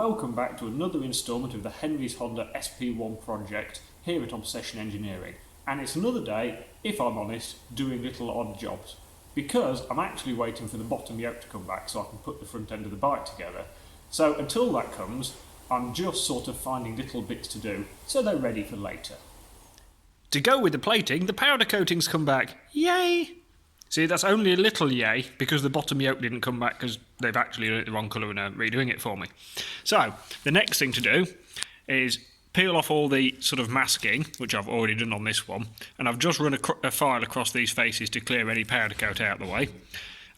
welcome back to another instalment of the Henry's Honda SP1 project here at Obsession Engineering. And it's another day, if I'm honest, doing little odd jobs, because I'm actually waiting for the bottom yoke to come back so I can put the front end of the bike together. So until that comes, I'm just sort of finding little bits to do so they're ready for later. To go with the plating, the powder coatings come back. Yay! See, that's only a little yay, because the bottom yoke didn't come back because they've actually done it the wrong colour and are redoing it for me. So, the next thing to do is peel off all the sort of masking, which I've already done on this one, and I've just run a file across these faces to clear any powder coat out of the way.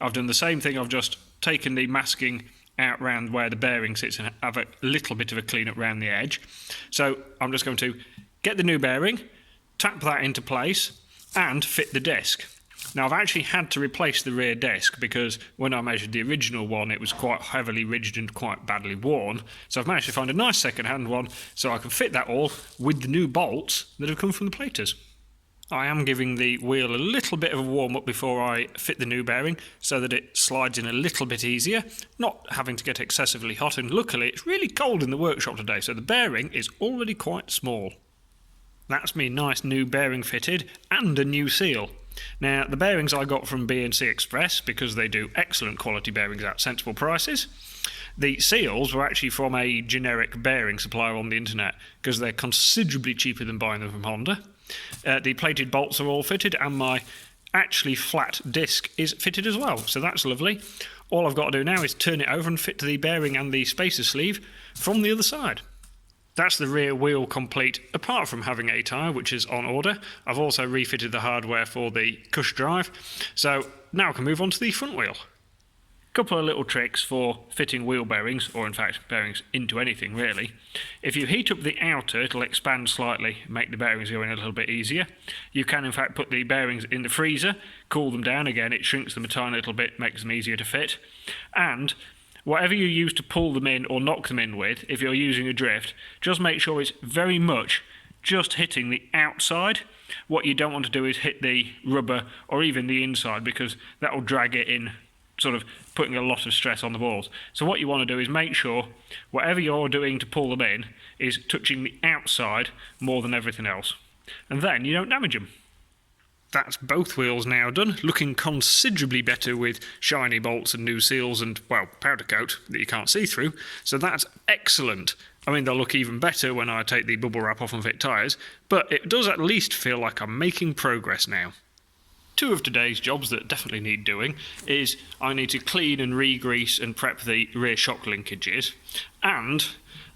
I've done the same thing, I've just taken the masking out round where the bearing sits and have a little bit of a clean up round the edge. So, I'm just going to get the new bearing, tap that into place, and fit the disc. Now, I've actually had to replace the rear disc because when I measured the original one, it was quite heavily ridged and quite badly worn. So I've managed to find a nice second-hand one so I can fit that all with the new bolts that have come from the platers. I am giving the wheel a little bit of a warm-up before I fit the new bearing so that it slides in a little bit easier, not having to get excessively hot, and luckily it's really cold in the workshop today, so the bearing is already quite small. That's me nice new bearing fitted and a new seal. Now, the bearings I got from B&C Express because they do excellent quality bearings at sensible prices. The seals were actually from a generic bearing supplier on the internet because they're considerably cheaper than buying them from Honda. The plated bolts are all fitted and my actually flat disc is fitted as well, so that's lovely. All I've got to do now is turn it over and fit the bearing and the spacer sleeve from the other side. That's the rear wheel complete, apart from having a tyre, which is on order. I've also refitted the hardware for the cush drive, so now I can move on to the front wheel. Couple of little tricks for fitting wheel bearings, or in fact bearings into anything really. If you heat up the outer, it'll expand slightly, make the bearings go in a little bit easier. You can in fact put the bearings in the freezer, cool them down again, it shrinks them a tiny little bit, makes them easier to fit. And whatever you use to pull them in or knock them in with, if you're using a drift, just make sure it's very much just hitting the outside. What you don't want to do is hit the rubber or even the inside because that will drag it in, sort of putting a lot of stress on the balls. So what you want to do is make sure whatever you're doing to pull them in is touching the outside more than everything else. And then you don't damage them. That's both wheels now done, looking considerably better with shiny bolts and new seals and, well, powder coat that you can't see through, so that's excellent. I mean, they'll look even better when I take the bubble wrap off and fit tyres, but it does at least feel like I'm making progress now. Two of today's jobs that definitely need doing is I need to clean and re-grease and prep the rear shock linkages, and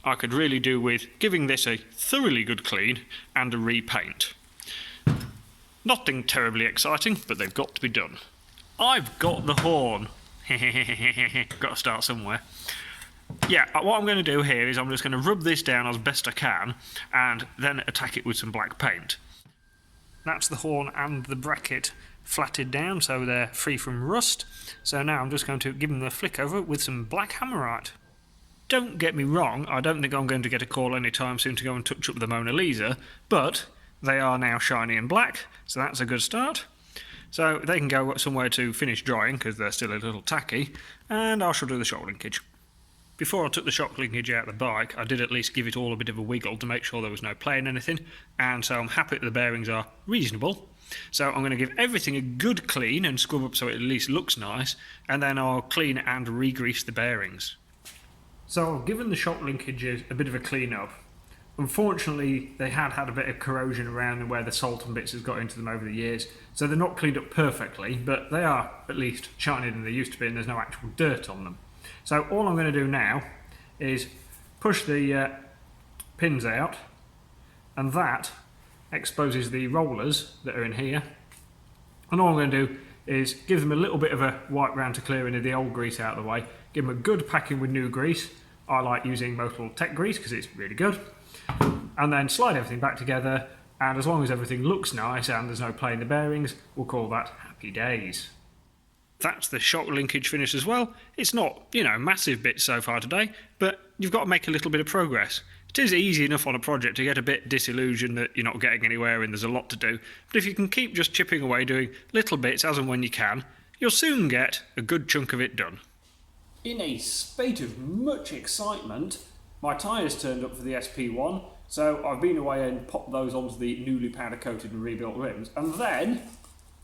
I could really do with giving this a thoroughly good clean and a repaint. Nothing terribly exciting, but they've got to be done. I've got the horn. Got to start somewhere. Yeah, what I'm going to do here is I'm just going to rub this down as best I can and then attack it with some black paint. That's the horn and the bracket flatted down so they're free from rust. So now I'm just going to give them a flick over with some black hammerite. Don't get me wrong, I don't think I'm going to get a call anytime soon to go and touch up the Mona Lisa, but they are now shiny and black, so that's a good start. So they can go somewhere to finish drying because they're still a little tacky, and I shall do the shock linkage. Before I took the shock linkage out of the bike, I did at least give it all a bit of a wiggle to make sure there was no play in anything, and so I'm happy that the bearings are reasonable. So I'm going to give everything a good clean and scrub up so it at least looks nice, and then I'll clean and re-grease the bearings. So I've given the shock linkages a bit of a clean up. Unfortunately, they had a bit of corrosion around where the salt and bits has got into them over the years, so they're not cleaned up perfectly, but they are at least shinier than they used to be and there's no actual dirt on them. So all I'm going to do now is push the pins out, and that exposes the rollers that are in here. And all I'm going to do is give them a little bit of a wipe round to clear any of the old grease out of the way, give them a good packing with new grease. I like using Motul Tech grease because it's really good. And then slide everything back together, and as long as everything looks nice and there's no play in the bearings, we'll call that happy days. That's the shock linkage finish as well. It's not, massive bits so far today, but you've got to make a little bit of progress. It is easy enough on a project to get a bit disillusioned that you're not getting anywhere and there's a lot to do, but if you can keep just chipping away doing little bits as and when you can, you'll soon get a good chunk of it done. In a spate of much excitement, My tyres turned up for the SP1, so I've been away and popped those onto the newly powder coated and rebuilt rims, and then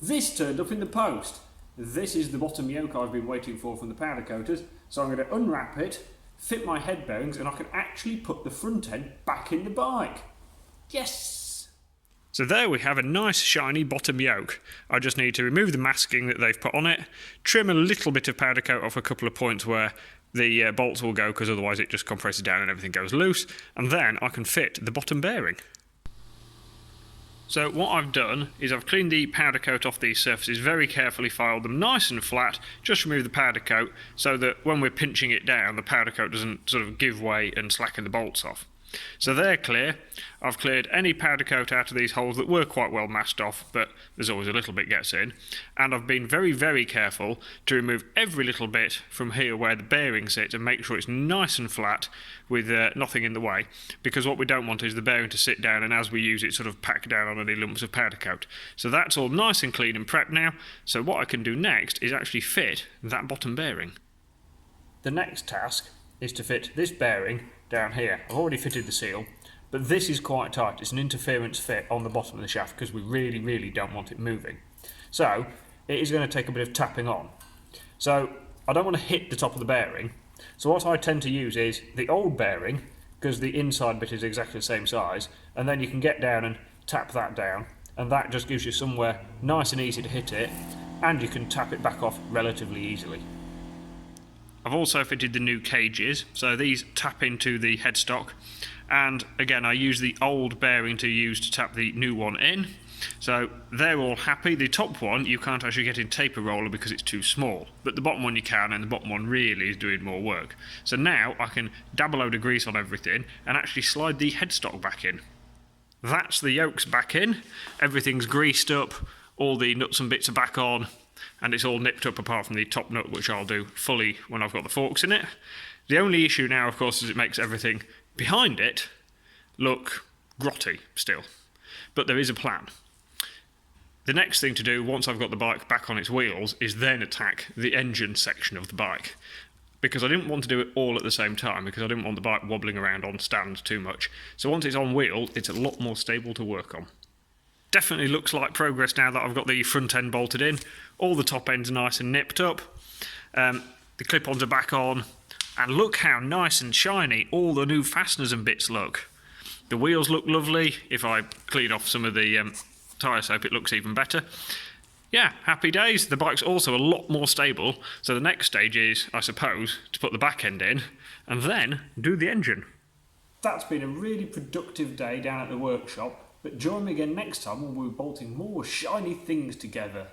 this turned up in the post. This is the bottom yoke I've been waiting for from the powder coaters, so I'm going to unwrap it, fit my head bearings, and I can actually put the front end back in the bike. Yes! So there we have a nice shiny bottom yoke. I just need to remove the masking that they've put on it, trim a little bit of powder coat off a couple of points where the bolts will go, because otherwise it just compresses down and everything goes loose, and then I can fit the bottom bearing. So what I've done is I've cleaned the powder coat off these surfaces, very carefully filed them nice and flat, just remove the powder coat so that when we're pinching it down the powder coat doesn't sort of give way and slacken the bolts off. So they're clear. I've cleared any powder coat out of these holes that were quite well masked off, but there's always a little bit gets in, and I've been very, very careful to remove every little bit from here where the bearing sits and make sure it's nice and flat with nothing in the way, because what we don't want is the bearing to sit down and as we use it sort of pack down on any lumps of powder coat. So that's all nice and clean and prepped now, so what I can do next is actually fit that bottom bearing. The next task is to fit this bearing down here. I've already fitted the seal, but this is quite tight. It's an interference fit on the bottom of the shaft because we really, really don't want it moving. So it is going to take a bit of tapping on. So I don't want to hit the top of the bearing. So what I tend to use is the old bearing, because the inside bit is exactly the same size, and then you can get down and tap that down, and that just gives you somewhere nice and easy to hit it, and you can tap it back off relatively easily. I've also fitted the new cages, so these tap into the headstock, and again I use the old bearing to use to tap the new one in, so they're all happy. The top one you can't actually get in taper roller because it's too small, but the bottom one you can, and the bottom one really is doing more work. So now I can dab a load of grease on everything and actually slide the headstock back in. That's the yokes back in, everything's greased up, all the nuts and bits are back on, and it's all nipped up apart from the top nut, which I'll do fully when I've got the forks in it. The only issue now, of course, is it makes everything behind it look grotty still, but there is a plan. The next thing to do, once I've got the bike back on its wheels, is then attack the engine section of the bike, because I didn't want to do it all at the same time, because I didn't want the bike wobbling around on stand too much. So once it's on wheel, it's a lot more stable to work on. Definitely looks like progress now that I've got the front end bolted in. All the top ends are nice and nipped up. The clip-ons are back on. And look how nice and shiny all the new fasteners and bits look. The wheels look lovely. If I clean off some of the tyre soap, it looks even better. Yeah, happy days. The bike's also a lot more stable. So the next stage is, I suppose, to put the back end in and then do the engine. That's been a really productive day down at the workshop. But join me again next time when we'll be bolting more shiny things together.